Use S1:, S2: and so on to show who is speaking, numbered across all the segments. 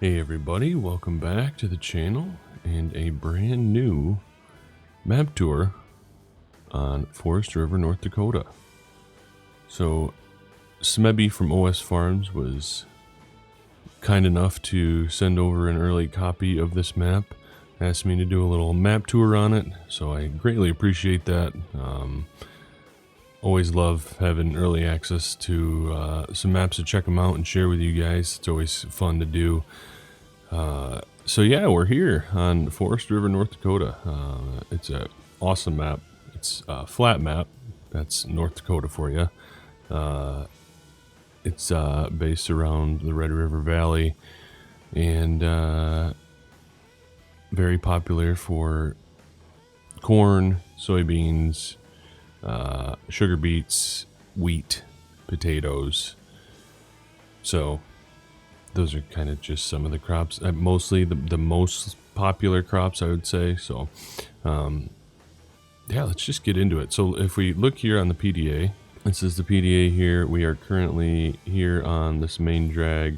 S1: Hey everybody, welcome back to the channel and a brand new map tour on Forest River, North Dakota. So Smeby from OS Farms was kind enough to send over an early copy of this map, asked me to do a little map tour on it, so I greatly appreciate that. Always love having early access to some maps to check them out and share with you guys. It's always fun to do. So yeah, we're here on Forest River, North Dakota. It's an awesome map. It's a flat map. That's North Dakota for you. It's based around the Red River Valley and very popular for corn, soybeans, sugar beets, wheat, potatoes. So those are kind of just some of the crops, mostly the most popular crops, I would say. So yeah, let's just get into it. So if we look here on the PDA, this is the PDA here. We are currently here on this main drag.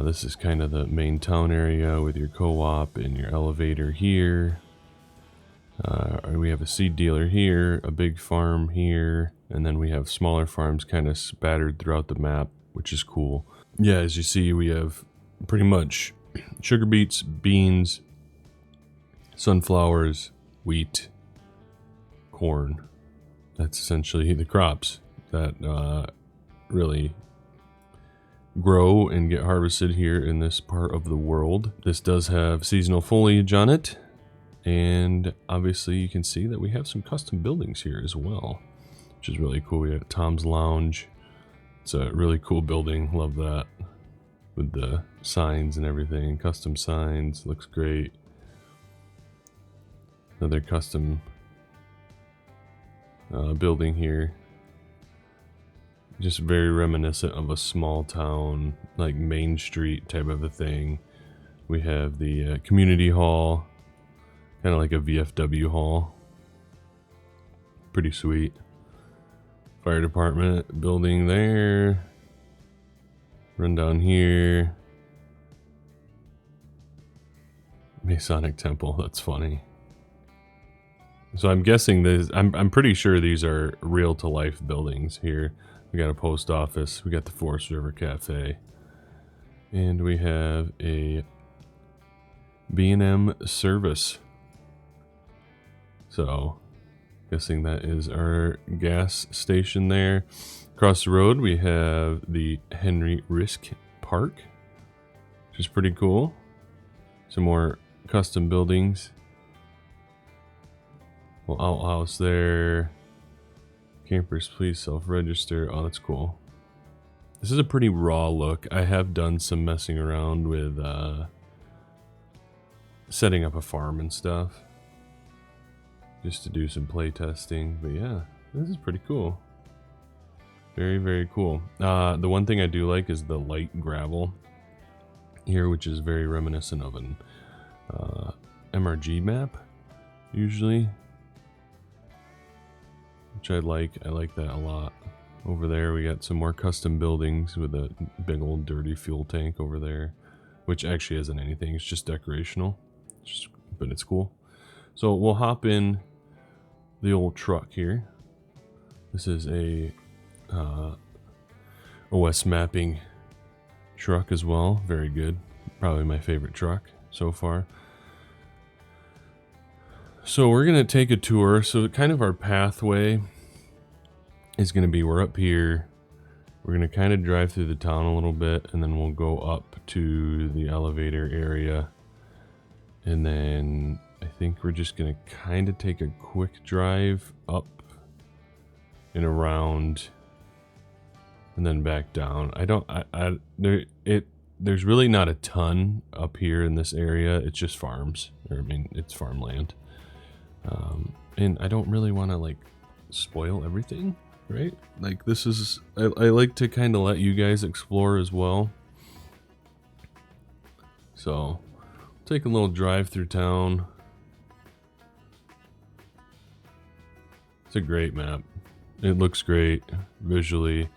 S1: This is kind of the main town area with your co-op and your elevator here. We have a seed dealer here, a big farm here, and then we have smaller farms kind of spattered throughout the map, which is cool. Yeah, as you see, we have pretty much sugar beets, beans, sunflowers, wheat, corn. That's essentially the crops that really grow and get harvested here in this part of the world. This does have seasonal foliage on it, and obviously you can see that we have some custom buildings here as well, which is really cool. We have Tom's Lounge. It's a really cool building, love that, with the signs and everything, custom signs, looks great. Another custom building here, just very reminiscent of a small town, like Main Street type of a thing. We have the community hall, kind of like a VFW hall, pretty sweet. Fire department building there. Run down here. Masonic temple, that's funny. So I'm guessing this, I'm pretty sure these are real to life buildings here. We got a post office, we got the Forest River Cafe, and we have a B&M service. So guessing that is our gas station there. Across the road we have the Henry Risk Park, which is pretty cool. Some more custom buildings. Little outhouse there. Campers, please self-register. Oh, that's cool. This is a pretty raw look. I have done some messing around with setting up a farm and stuff, just to do some play testing. But yeah, this is pretty cool. Very, very cool. The one thing I do like is the light gravel here, which is very reminiscent of an MRG map, usually. Which I like that a lot. Over there we got some more custom buildings with a big old dirty fuel tank over there, which actually isn't anything, it's just decorational, but it's cool. So we'll hop in the old truck here. This is a OS mapping truck as well, very good, probably my favorite truck so far. So we're gonna take a tour. So kind of our pathway is gonna be, we're up here, we're gonna kind of drive through the town a little bit, and then we'll go up to the elevator area, and then I think we're just gonna kind of take a quick drive up and around, and then back down. There's really not a ton up here in this area. It's just farms, or I mean, it's farmland. And I don't really want to like spoil everything, right? Like this is, I like to kind of let you guys explore as well. So take a little drive through town. It's a great map. It looks great visually.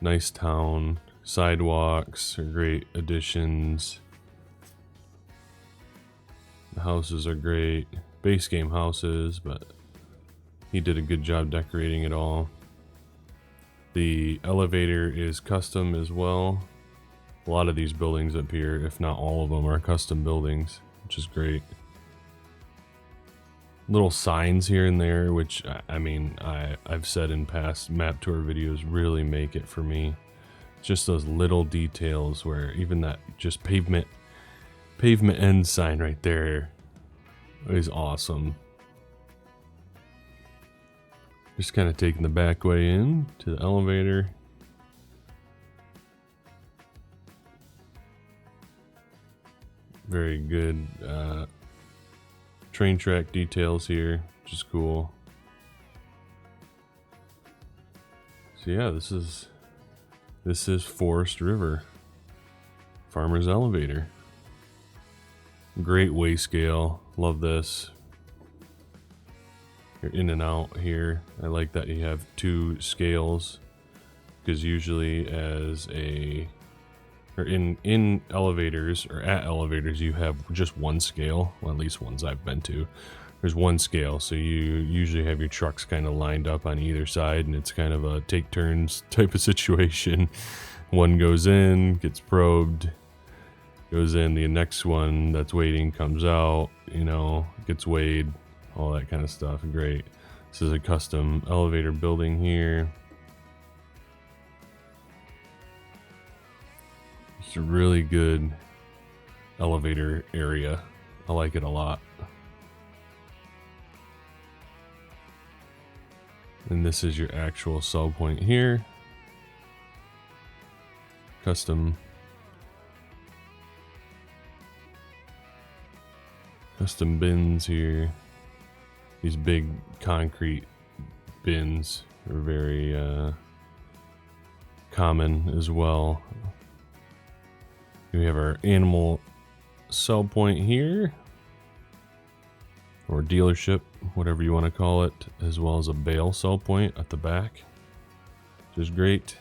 S1: Nice town. Sidewalks are great additions. The houses are great. Base game houses, but he did a good job decorating it all. The elevator is custom as well. A lot of these buildings up here, if not all of them, are custom buildings, which is great. Little signs here and there, which I mean, I've said in past map tour videos, really make it for me. Just those little details where even that just pavement end sign right there is awesome. Just kind of taking the back way in to the elevator. Very good train track details here, which is cool. So yeah, this is Forest River Farmer's Elevator. Great way scale. Love this. You're in and out here. I like that you have two scales, because usually as a or in elevators or at elevators you have just one scale. Well, at least ones I've been to. There's one scale, so you usually have your trucks kind of lined up on either side, and it's kind of a take turns type of situation. One goes in, gets probed, goes in, the next one that's waiting comes out, you know, gets weighed, all that kind of stuff. Great. This is a custom elevator building here. It's a really good elevator area. I like it a lot. And this is your actual sell point here. Custom bins here. These big concrete bins are very common as well. We have our animal sell point here, or dealership, whatever you want to call it, as well as a bale sell point at the back, which is great.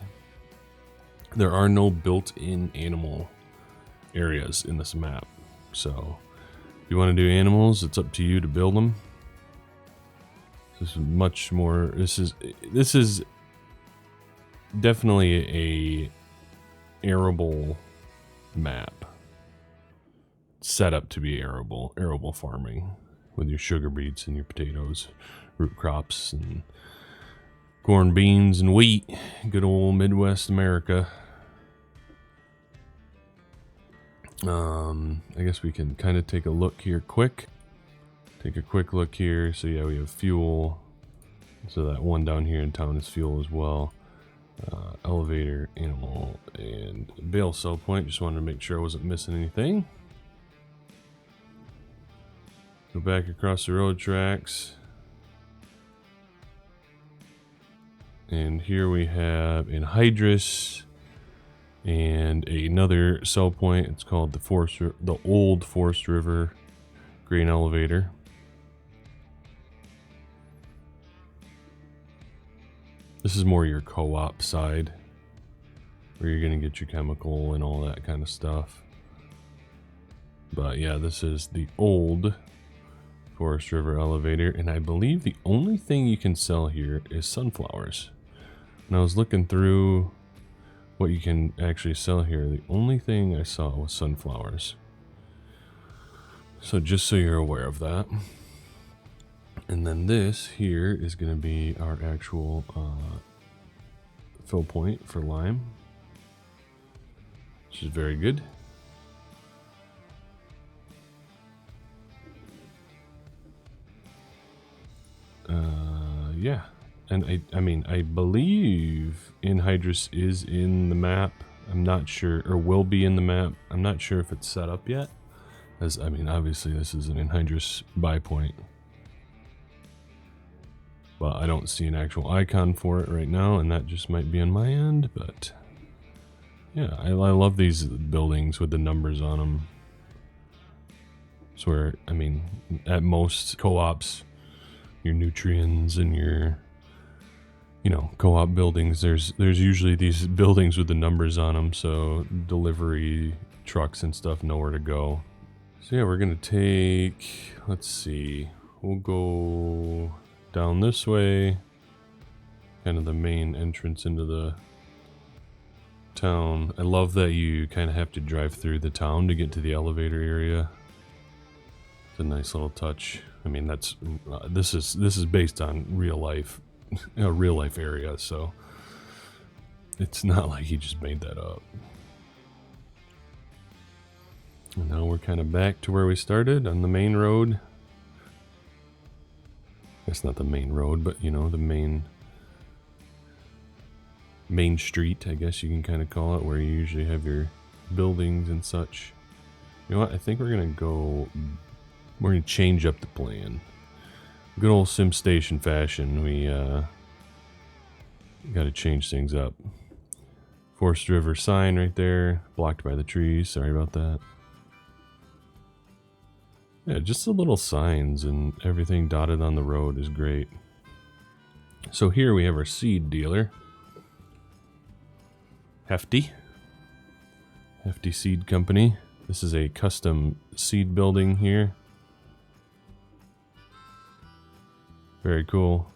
S1: There are no built-in animal areas in this map, so if you want to do animals, it's up to you to build them. This is much more. This is definitely a arable map, set up to be arable farming, with your sugar beets and your potatoes, root crops, and corn, beans, and wheat. Good old Midwest America. I guess we can kind of take a look here quick. Take a quick look here. So yeah, we have fuel. So that one down here in town is fuel as well. Elevator, animal, and bale sell point. Just wanted to make sure I wasn't missing anything. Go back across the road tracks. And here we have anhydrous and another sell point. It's called the Old Forest River Grain Elevator. This is more your co-op side, where you're going to get your chemical and all that kind of stuff. But yeah, this is the Old Forest River Elevator, and I believe the only thing you can sell here is sunflowers. When I was looking through what you can actually sell here, the only thing I saw was sunflowers. So just so you're aware of that. And then this here is going to be our actual fill point for lime, which is very good. Yeah, and I mean, I believe anhydrous is in the map. I'm not sure, or will be in the map. I'm not sure if it's set up yet, as I mean, obviously this is an anhydrous buy point. But I don't see an actual icon for it right now, and that just might be on my end. But yeah, I love these buildings with the numbers on them. So where, I mean, at most co-ops, your nutrients and your you know, co-op buildings, there's usually these buildings with the numbers on them, so delivery trucks and stuff know where to go. So yeah, we're gonna take, let's see, we'll go down this way, kind of the main entrance into the town. I love that you kind of have to drive through the town to get to the elevator area. It's a nice little touch. I mean, that's this is based on real life, a real life area, so it's not like he just made that up. And now we're kind of back to where we started on the main road. It's not the main road, but you know, the main street, I guess you can kind of call it, where you usually have your buildings and such. You know what? I think we're gonna change up the plan. Good old Sim Station fashion. We got to change things up. Forest River sign right there, blocked by the trees. Sorry about that. Yeah, just the little signs and everything dotted on the road is great. So here we have our seed dealer. Hefty Seed Company. This is a custom seed building here. Very cool.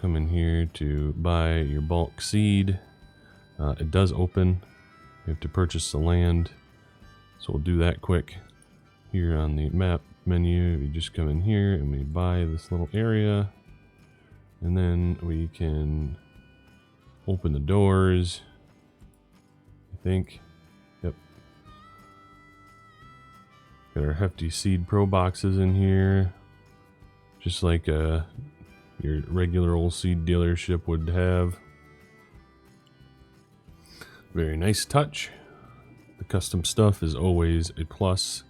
S1: Come in here to buy your bulk seed. It does open. You have to purchase the land. So we'll do that quick. Here on the map menu, we just come in here and we buy this little area. And then we can open the doors. I think. Yep. Got our Hefty Seed Pro boxes in here. Just like your regular old seed dealership would have. Very nice touch. The custom stuff is always a plus.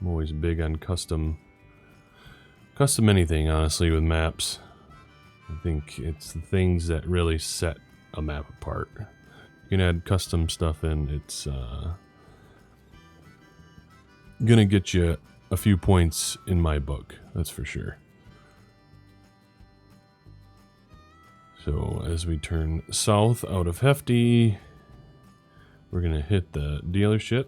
S1: I'm always big on custom anything, honestly, with maps. I think it's the things that really set a map apart. You can add custom stuff in, it's gonna get you a few points in my book, that's for sure. So as we turn south out of Hefty, we're gonna hit the dealership.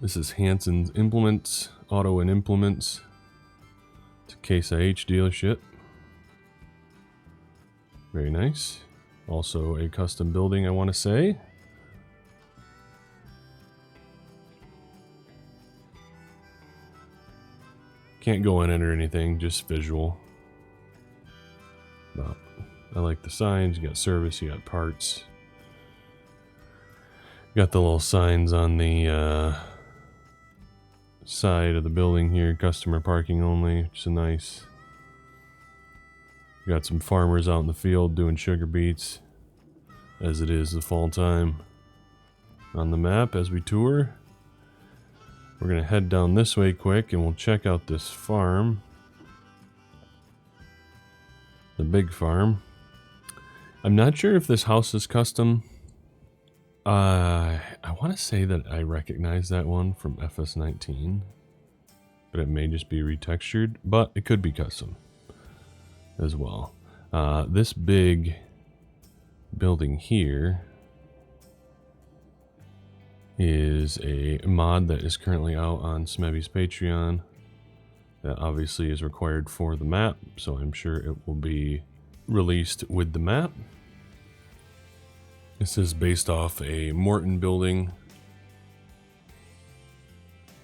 S1: This is Hanson's Implements, Auto and Implements. It's a Case IH dealership. Very nice. Also a custom building, I want to say. Can't go in it or anything, just visual. But I like the signs. You got service, you got parts. You got the little signs on the side of the building here, customer parking only, which is nice. Got some farmers out in the field doing sugar beets, as it is the fall time. On the map as we tour, we're gonna head down this way quick and we'll check out this farm, the big farm. I'm not sure if this house is custom. I want to say that I recognize that one from FS19, but it may just be retextured, but it could be custom as well. This big building here is a mod that is currently out on Smeby's Patreon that obviously is required for the map, so I'm sure it will be released with the map. This is based off a Morton building,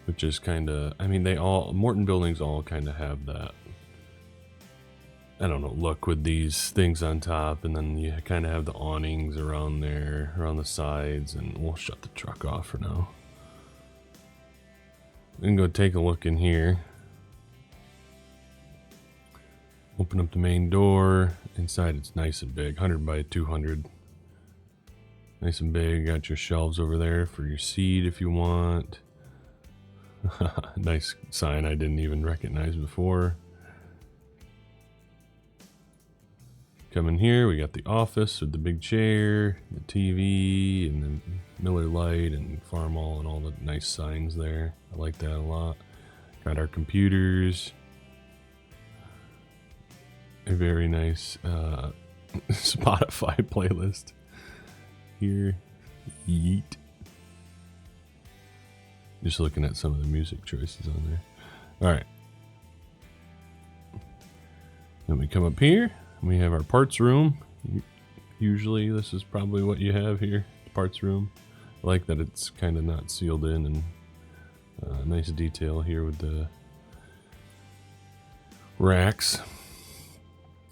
S1: which is kind of, I mean, Morton buildings all kind of have that, I don't know, look with these things on top, and then you kind of have the awnings around there, around the sides, and we'll shut the truck off for now. We can go take a look in here. Open up the main door. Inside it's nice and big, 100 by 200. Nice and big. Got your shelves over there for your seed if you want. Nice sign I didn't even recognize before. Come in here, we got the office with the big chair, the TV, and the Miller Lite and Farm All and all the nice signs there. I like that a lot. Got our computers. a very nice Spotify playlist here. Yeet. Just looking at some of the music choices on there. All right. Then we come up here. We have our parts room. Usually this is probably what you have here. Parts room. I like that it's kind of not sealed in, and nice detail here with the racks.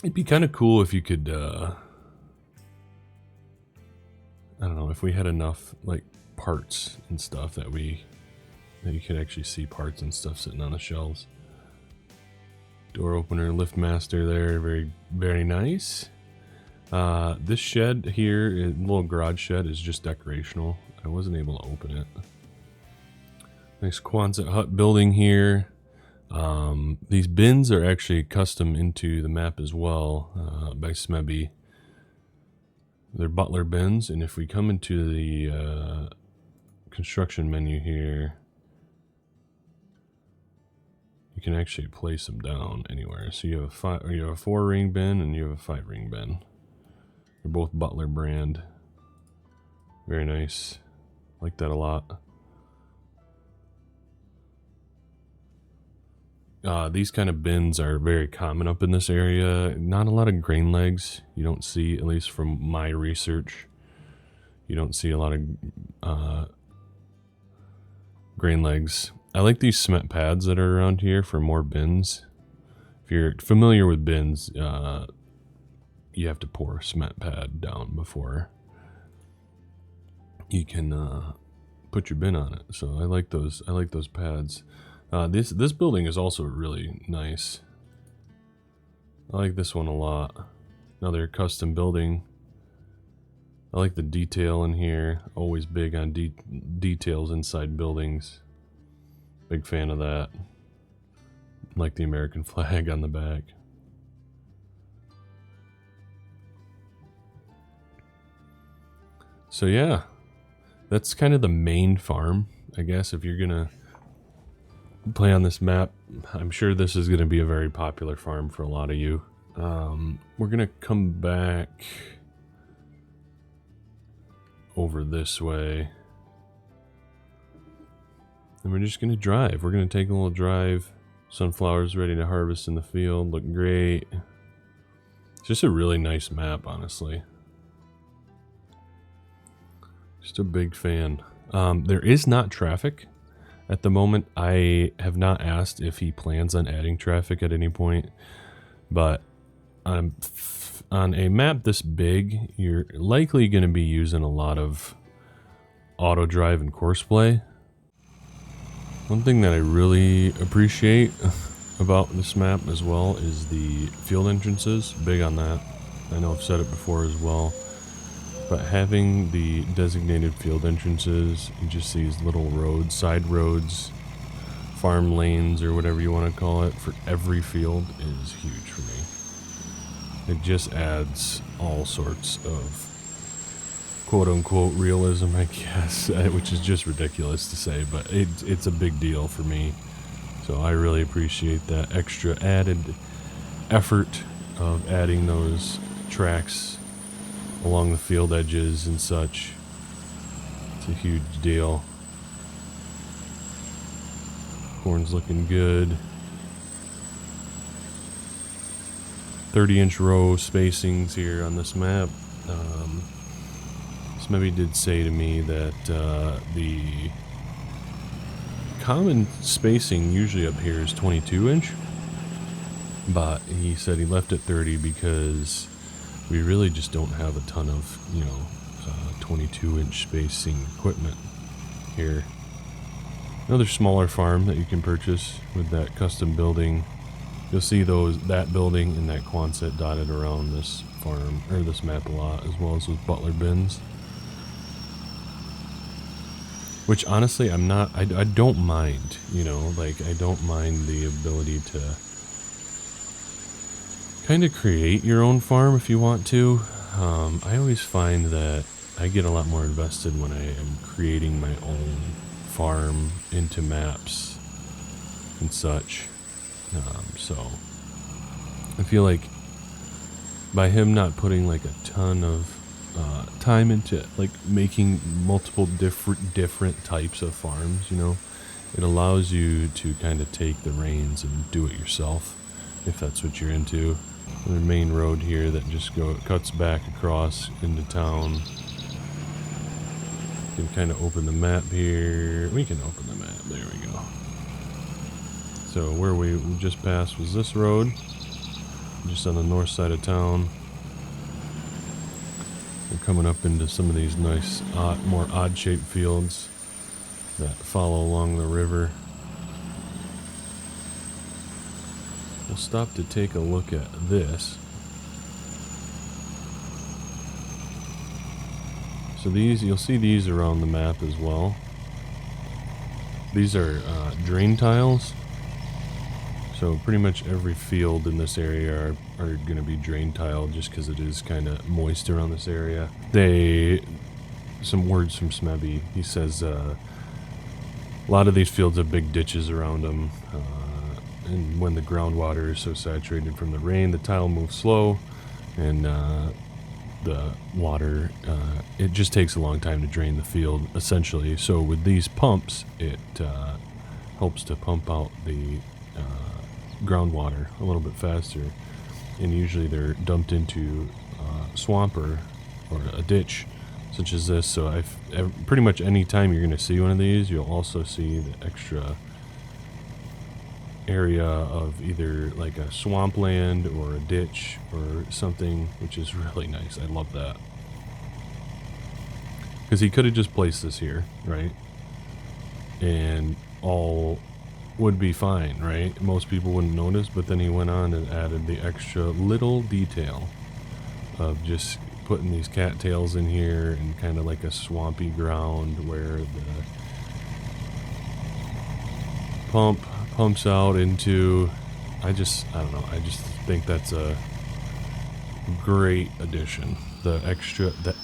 S1: It'd be kind of cool if you could, I don't know, if we had enough like parts and stuff that you could actually see parts and stuff sitting on the shelves. Door opener, lift master there, very, very nice. This shed here, little garage shed, is just decorational. I wasn't able to open it. Nice Quonset hut building here. These bins are actually custom into the map as well, by Smeby. They're Butler bins, and if we come into the construction menu here, you can actually place them down anywhere. So you have a 4-ring bin and you have a 5-ring bin. They're both Butler brand. Very nice. Like that a lot. These kind of bins are very common up in this area. Not a lot of grain legs. You don't see, at least from my research, you don't see a lot of grain legs. I like these cement pads that are around here for more bins. If you're familiar with bins, you have to pour a cement pad down before you can put your bin on it. So I like those. I like those pads. This building is also really nice. I like this one a lot. Another custom building. I like the detail in here. Always big on details inside buildings. Big fan of that. Like the American flag on the back. So yeah, that's kind of the main farm, I guess, if you're gonna play on this map. I'm sure this is gonna be a very popular farm for a lot of you. We're gonna come back over this way. And we're just gonna drive. We're gonna take a little drive. Sunflowers ready to harvest in the field. Look great. It's just a really nice map, honestly. Just a big fan. There is not traffic at the moment. I have not asked if he plans on adding traffic at any point, but on a map this big, you're likely going to be using a lot of auto drive and course play. One thing that I really appreciate about this map as well is the field entrances. Big on that. I know I've said it before as well. But having the designated field entrances, you just these little roads, side roads, farm lanes, or whatever you want to call it, for every field is huge for me. It just adds all sorts of quote-unquote realism, I guess, which is just ridiculous to say, but it's a big deal for me. So I really appreciate that extra added effort of adding those tracks along the field edges and such. It's a huge deal. Corn's looking good. 30-inch row spacings here on this map. Smeby did say to me that the common spacing usually up here is 22-inch, but he said he left it 30 because we really just don't have a ton of, 22-inch spacing equipment here. Another smaller farm that you can purchase with that custom building. You'll see that building and that Quonset dotted around this farm, or this map a lot, as well as those Butler bins. Which honestly, I don't mind, I don't mind the ability to kind of create your own farm if you want to. I always find that I get a lot more invested when I am creating my own farm into maps and such. So I feel like by him not putting like a ton of time into like making multiple different types of farms, you know, it allows you to kind of take the reins and do it yourself if that's what you're into. The main road here that just cuts back across into town. You can kind of open the map here. We can open the map. There we go. So where we just passed was this road, just on the north side of town. We're coming up into some of these nice, more odd-shaped fields that follow along the river. We'll stop to take a look at this. So these, you'll see these around the map as well. These are drain tiles. So pretty much every field in this area are going to be drain tile just because it is kind of moist around this area. Some words from Smeby. He says a lot of these fields have big ditches around them. And when the groundwater is so saturated from the rain, the tile moves slow, and the water, it just takes a long time to drain the field, essentially. So with these pumps, it helps to pump out the groundwater a little bit faster, and usually they're dumped into swamp or a ditch such as this. So pretty much any time you're going to see one of these, you'll also see the extra area of either like a swampland or a ditch or something, which is really nice. I love that, because he could have just placed this here, right, and all would be fine, right? Most people wouldn't notice, but then he went on and added the extra little detail of just putting these cattails in here and kind of like a swampy ground where the pumps out into. I don't know, I just think that's a great addition. The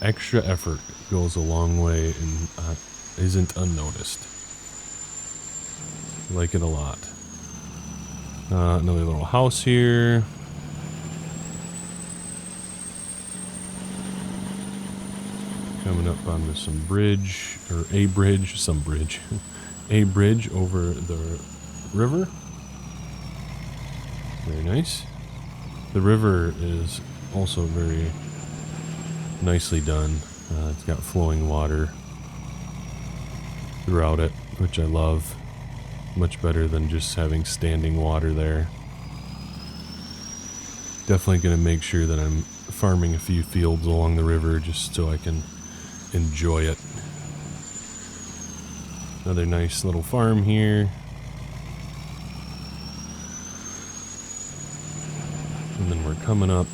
S1: extra effort goes a long way and isn't unnoticed. I like it a lot. Another little house here. Coming up onto some bridge, or a bridge over the river. Very nice. The river is also very nicely done. It's got flowing water throughout it, which I love. Much better than just having standing water there. Definitely going to make sure that I'm farming a few fields along the river just so I can enjoy it. Another nice little farm here. And then we're coming up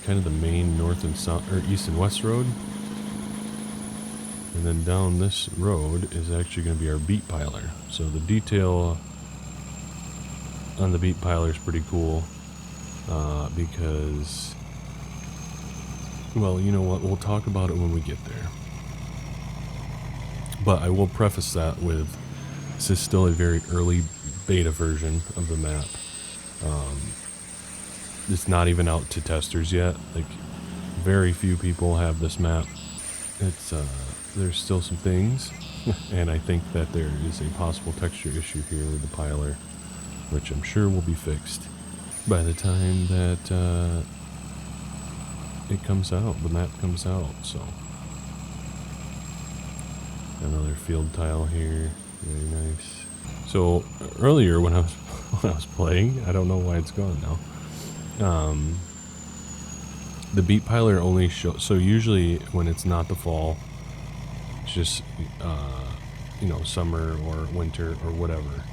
S1: kind of the main north and south, or east and west road. And then down this road is actually going to be our beet piler. So the detail on the beet piler is pretty cool, because, well, you know what, we'll talk about it when we get there. But I will preface that with, this is still a very early beta version of the map. It's not even out to testers yet. Like, very few people have this map. It's there's still some things, and I think that there is a possible texture issue here with the piler, which I'm sure will be fixed by the time that it comes out, the map comes out. So another field tile here, very nice. So earlier when I was playing, I don't know why it's gone now. The beet piler only shows, so usually when it's not the fall, it's just you know, summer or winter or whatever,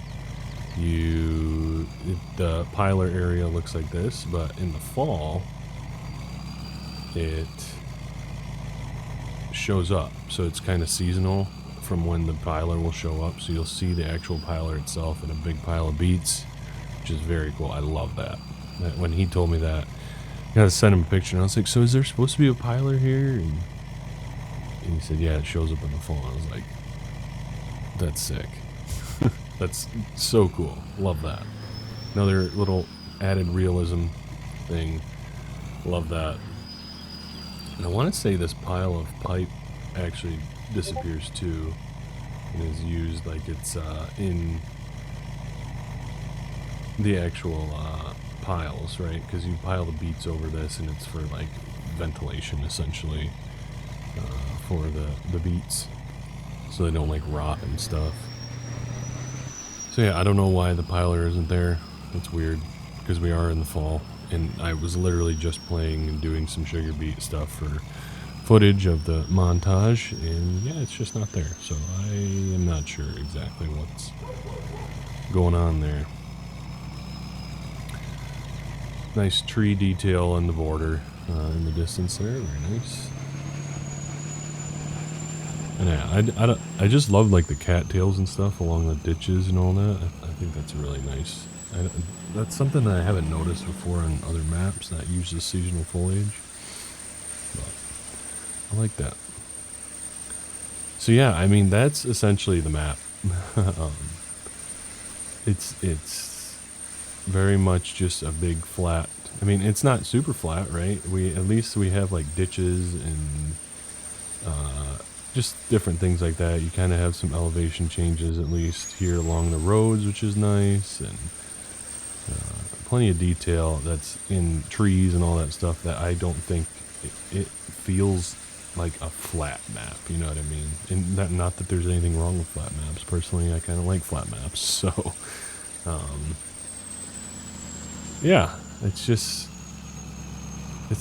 S1: the piler area looks like this. But in the fall, it shows up, so it's kind of seasonal from when the piler will show up. So you'll see the actual piler itself in a big pile of beets, which is very cool. I love that. When he told me that, I gotta send him a picture, and I was like, so is there supposed to be a piler here? And he said, yeah, it shows up in the fall. I was like, that's sick. That's so cool. Love that. Another little added realism thing. Love that. And I want to say this pile of pipe actually disappears too, and is used like it's in the actual piles, right? Because you pile the beets over this, and it's for like ventilation essentially for the beets, so they don't like rot and stuff. So yeah, I don't know why the piler isn't there. It's weird because we are in the fall, and I was literally just playing and doing some sugar beet stuff for footage of the montage, and yeah, it's just not there. So I am not sure exactly what's going on there. Nice tree detail on the border in the distance there. Very nice. And yeah, I just love like the cattails and stuff along the ditches and all that. I think that's really nice. That's something that I haven't noticed before on other maps that use the seasonal foliage. But I like that. So yeah, I mean that's essentially the map. It's very much just a big flat. I mean, it's not super flat, right? At least we have like ditches and just different things like that. You kind of have some elevation changes at least here along the roads, which is nice, and plenty of detail that's in trees and all that stuff that I don't think it feels like a flat map, you know what I mean? And not that there's anything wrong with flat maps. Personally, I kind of like flat maps, so yeah, it's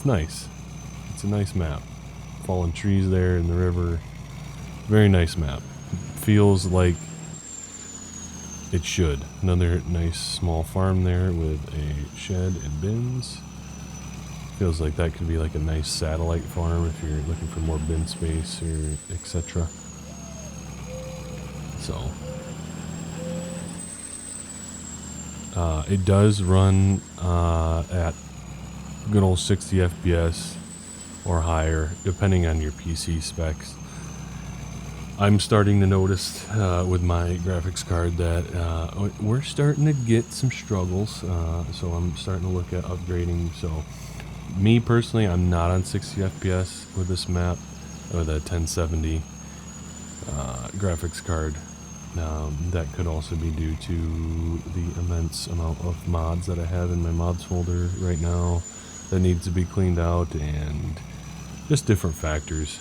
S1: nice. It's a nice map. Fallen trees there in the river. Very nice map. Feels like it should. Another nice small farm there with a shed and bins. Feels like that could be like a nice satellite farm if you're looking for more bin space or etc. So it does run at good old 60 FPS or higher, depending on your PC specs. I'm starting to notice with my graphics card that we're starting to get some struggles, so I'm starting to look at upgrading. So me personally, I'm not on 60 FPS with this map or the 1070 graphics card. That could also be due to the immense amount of mods that I have in my mods folder right now that needs to be cleaned out, and just different factors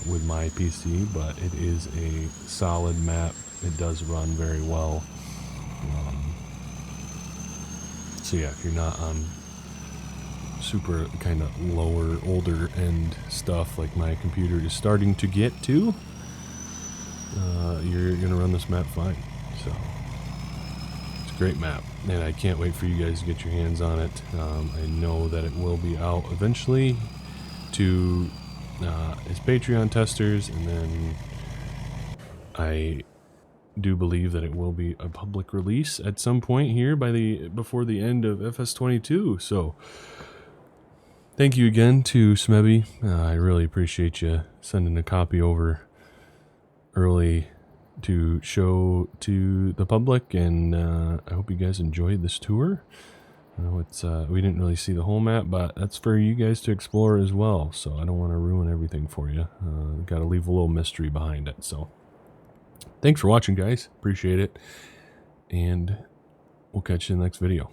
S1: with my PC. But it is a solid map. It does run very well. So yeah, if you're not on super kind of lower, older end stuff like my computer is starting to get to, you're gonna run this map fine. So it's a great map, and I can't wait for you guys to get your hands on it. I know that it will be out eventually to its Patreon testers, and then I do believe that it will be a public release at some point here before the end of FS22. So thank you again to Smeby. I really appreciate you sending a copy over early to show to the public, and I hope you guys enjoyed this tour. I know it's we didn't really see the whole map, but that's for you guys to explore as well, so I don't want to ruin everything for you. Got to leave a little mystery behind it. So thanks for watching, guys. Appreciate it, and we'll catch you in the next video.